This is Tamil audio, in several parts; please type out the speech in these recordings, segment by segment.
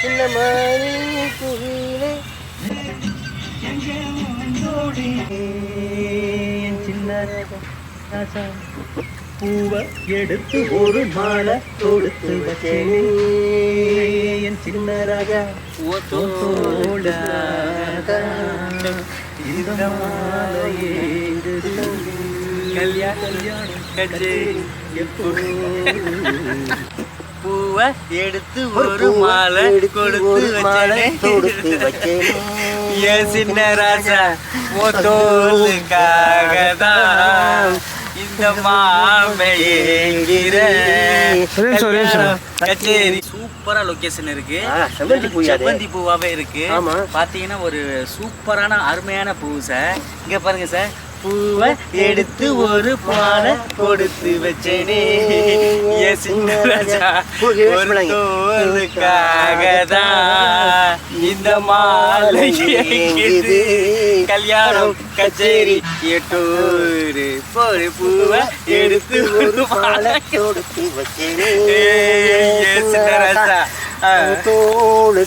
சின்னமணி குயிலே சின்ன ராஜா பூவை எடுத்து ஒரு மாலை கொடுத்து வச்சேனே என் சின்ன ராஜா இந்த மாலையே கல்யாணம் கச்சேரி எப்போ பூவை எடுத்து ஒரு மாலை கொடுத்து வச்சேனே என் சின்ன ராஜா தோலுக்காக தான் இந்த மாமையேங்கிற கச்சேரி. சூப்பரா லொகேஷன் இருக்கு, செவ்வந்தி பூவாவே இருக்கு. பாத்தீங்கன்னா ஒரு சூப்பரான அருமையான பூ சார். இங்க பாருங்க சார், பூவை எடுத்து ஒரு மாலை கொடுத்து வச்சேனே என் சின்ன ராஜா தோலுக்காக தான் இந்த மாலை கல்யாணம் கச்சேரி எட்டூர் போரு பூவை எடுத்து ஒரு மாலை கொடுத்து வச்சேனே என் சின்ன ராஜா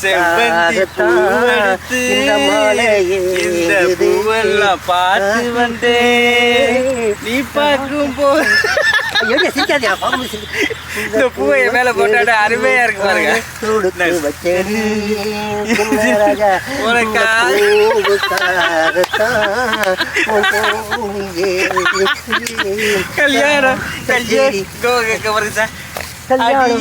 செவ்வந்தி பூவெடுத்து இந்த பூவெல்லாம் பார்த்து வந்தே நீ பார்க்கும் போது இந்த பூவை மேல போட்டாட அருமையா இருக்கு பாருங்க. கல்யாணம் கச்சேரி பாருங்க சார், தனியாக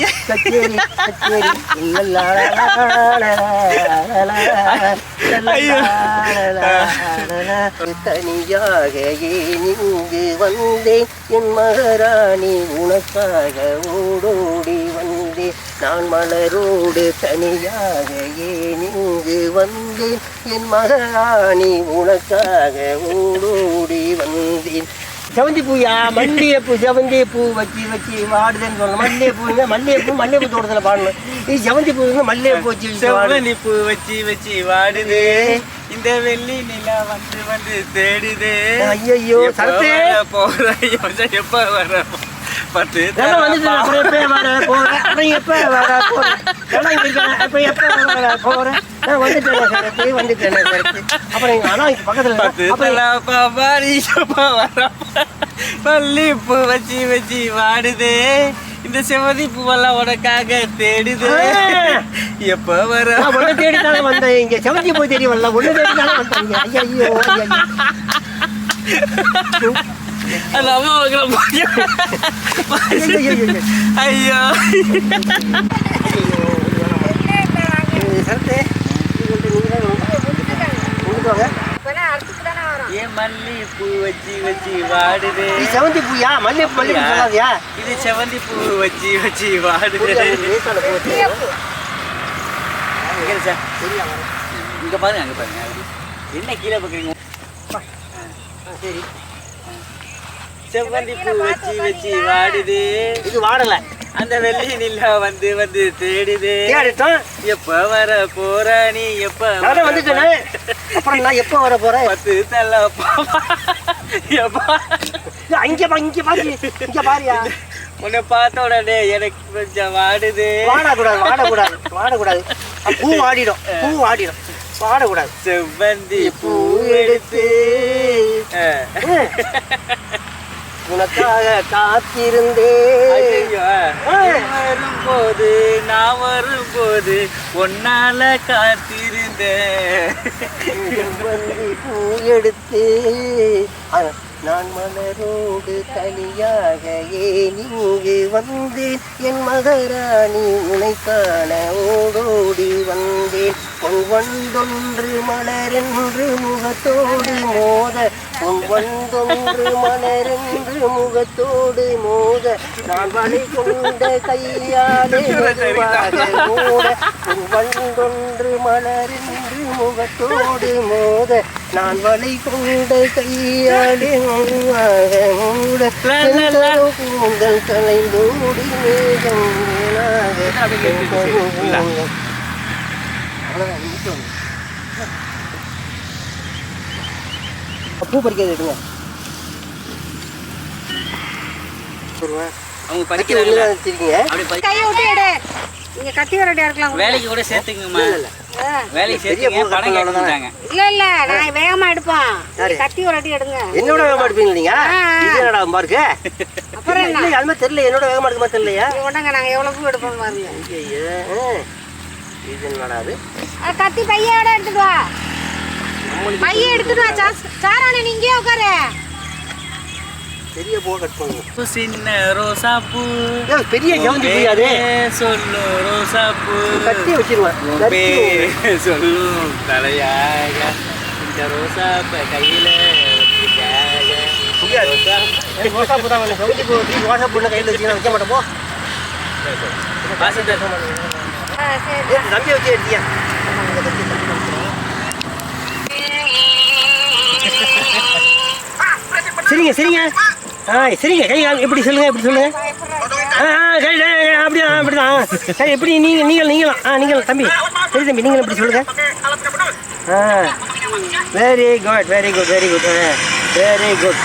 இங்கு வந்தேன் என் மகாராணி உனக்காக ஓடோடி வந்தேன் நான் மலரோடு தனியாக இங்கு வந்தேன் என் மகாராணி உனக்காக ஓடோடி வந்தேன். செவந்தி பூயா மல்லிகைப்பூ செவந்தி பூ வச்சு வச்சு வாடுதுன்னு சொல்லணும். மல்லிகைப்பூ தோட்டத்தில் பாடணும். இது செவந்தி பூ மல்லிகைப்பூ வச்சு செவந்தி பூ வச்சு வச்சு வாடுது இந்த வெள்ளி நிலா வந்து வந்து தேடுது. ஐயோ சரத்தே போற எப்ப வர பத்து பள்ளி பூ வச்சு வச்சு வாடுதே இந்த செவந்தி பூவெல்லாம் உனக்காக தேடுது எப்ப வர தேடித்தானே வந்தேன். இங்க செவந்தி பூ தேடி வரல, ஒண்ணு தேடித்தானே வந்தேன். ஐயோ ஏன் மல்லி பூ வச்சு வச்சு வாடுது செவந்தி பூயா மல்லிகைப்பூ சொல்லாதியா? இது செவந்தி பூ வச்சு வச்சு வாடுது. இங்க பாருங்க, அங்க பாருங்க, என்ன கீழே பாக்குறீங்க? சரி, செவ்வந்தி பூ வச்சு வச்சு வாடுது. இது வாடல, அந்த வெள்ளி நிலா வந்து வந்து தேடுது. எப்ப வர போற நீ? எப்ப வந்துட்டேன். அப்புறம் நான் எப்ப வர போறேன்? பத்து தள்ள இங்க பாரியா? உன்னை பார்த்த உடனே எனக்கு கொஞ்சம் வாடுது. வாடக்கூடாது. பூ வாடிடும் வாடக்கூடாது. செவ்வந்தி பூ எடுத்து உனக்காக காத்திருந்தேன். வரும்போது நான் வரும்போது ஒன்னால காத்திருந்தேன். பூ எடுத்து நான் மலரோடு தனியாக ஏன் இங்கு வந்தேன் என் மகாராணி உனைக்கான ஓடோடி வந்தேன். பொன்வண்டொன்று மலரென்று முகத்தோடு மோத பொன்வண்டொன்று மலரென்று முகத்தோடு மோத நான் வழி கொண்ட கையாலே மூட பொன்வண்டொன்று மலரென்று முகத்தோடு மோத நான் வழி கொண்ட கையாலே மூட கூந்தல் கலைந்தோடி மேகம் பூ பறிக்கிறது எடுங்க. அவங்க படிக்கிறாங்க. வச்சிருக்கீங்க. அப்படி கையை விட்டு எடு. இங்க கத்தி வரட்டியா இருக்கலாம். வேலைக்கு கூட சேர்த்துக்குங்கம்மா. வேலைக்கு சேர்த்துங்க, பணம் கேட்க மாட்டாங்க. இல்ல நான் வேகமா எடுப்போம். கத்தி வரட்டி எடுங்க. என்னோட வேகமா எடுப்பீங்க நீங்க? இது என்னடா மார்க்கு? அப்புறம் என்ன? இல்ல அதுமே தெரியல, என்னோட வேகமா எடுக்க மாதிரி தெரியலையா? உடனே நாங்க எவ்வளவு பூ எடுப்போம் பாருங்க. ஐயோ இது என்னடா அது? கத்தி பையோட எடுத்துட்டு வா. பைய எடுத்துட்டு வா. சாரானே நீங்க உட்காரு. பெரிய பூ கட் பண்ணுங்க. சின்ன ரோசா பூ பெரிய செவந்தி பூ அது. சொல்லு ரோசா பூ கட்டி வச்சிருவேன். சொல்லு தலையாக இந்த ரோசா கையில ரோசா பூ தான் செவந்தி பூ. ரோசா பூ கையில் வச்சு வைக்க மாட்டேன். போ தம்பி வச்சு எடுத்தியா? சரிங்க சரிங்க. சரிங்க கை எப்படி சொல்லுங்க, எப்படி சொல்லுங்க. சரி அப்படியா அப்படிதான். சரி எப்படி நீங்களும் தம்பி. சரி தம்பி நீங்களும் எப்படி சொல்லுங்க. Very good very good very good very good.